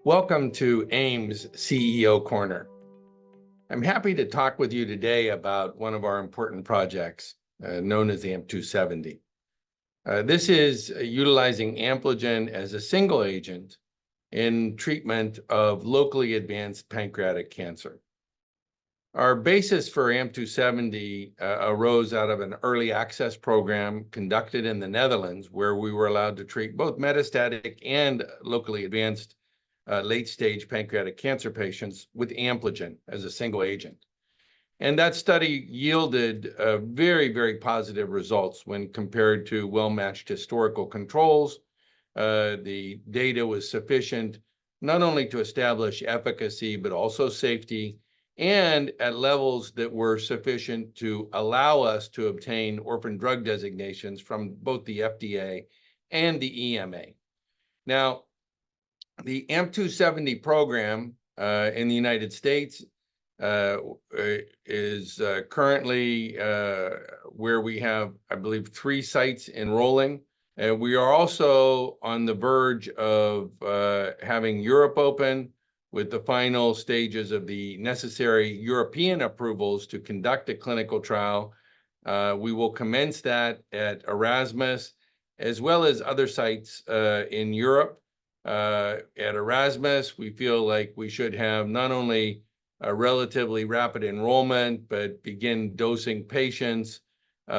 Welcome to AIM's CEO Corner. I'm happy to talk with you today about one of our important projects known as the AMP270. This is utilizing Ampligen as a single agent in treatment of locally advanced pancreatic cancer. Our basis for AMP270 arose out of an early access program conducted in the Netherlands, where we were allowed to treat both metastatic and locally advanced late-stage pancreatic cancer patients with Ampligen as a single agent. And that study yielded very, very positive results when compared to well-matched historical controls. The data was sufficient not only to establish efficacy, but also safety, and at levels that were sufficient to allow us to obtain orphan drug designations from both the FDA and the EMA. Now, the AMP270 program in the United States is currently where we have, I believe, 3 sites enrolling. We are also on the verge of having Europe open, with the final stages of the necessary European approvals to conduct a clinical trial. We will commence that at Erasmus, as well as other sites in Europe. At Erasmus, we feel like we should have not only a relatively rapid enrollment, but begin dosing patients in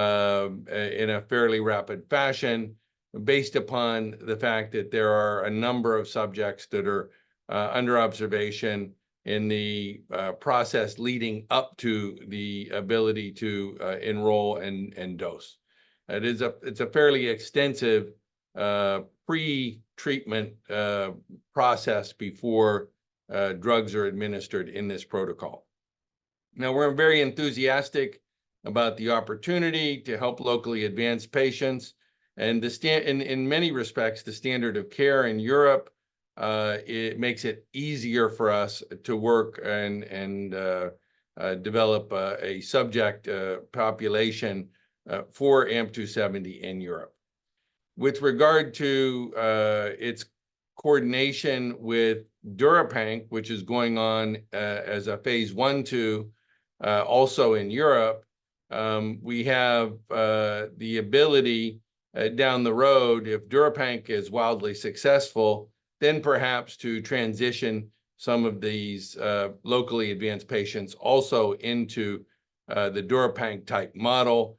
a fairly rapid fashion, based upon the fact that there are a number of subjects that are under observation in the process leading up to the ability to enroll and dose. It's a fairly extensive pre-treatment process before drugs are administered in this protocol. Now, we're very enthusiastic about the opportunity to help locally advanced patients, and in many respects, the standard of care in Europe, it makes it easier for us to work and develop a subject population for AMP270 in Europe. With regard to its coordination with DURIPANC, which is going on as a phase 1/2 also in Europe, we have the ability down the road, if DURIPANC is wildly successful, then perhaps to transition some of these locally advanced patients also into the DURIPANC type model,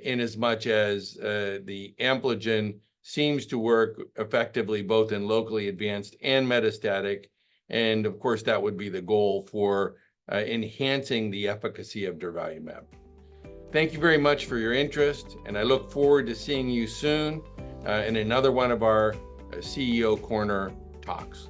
in as much as the Ampligen seems to work effectively both in locally advanced and metastatic. And of course, that would be the goal for enhancing the efficacy of durvalumab. Thank you very much for your interest, and I look forward to seeing you soon in another one of our CEO Corner talks.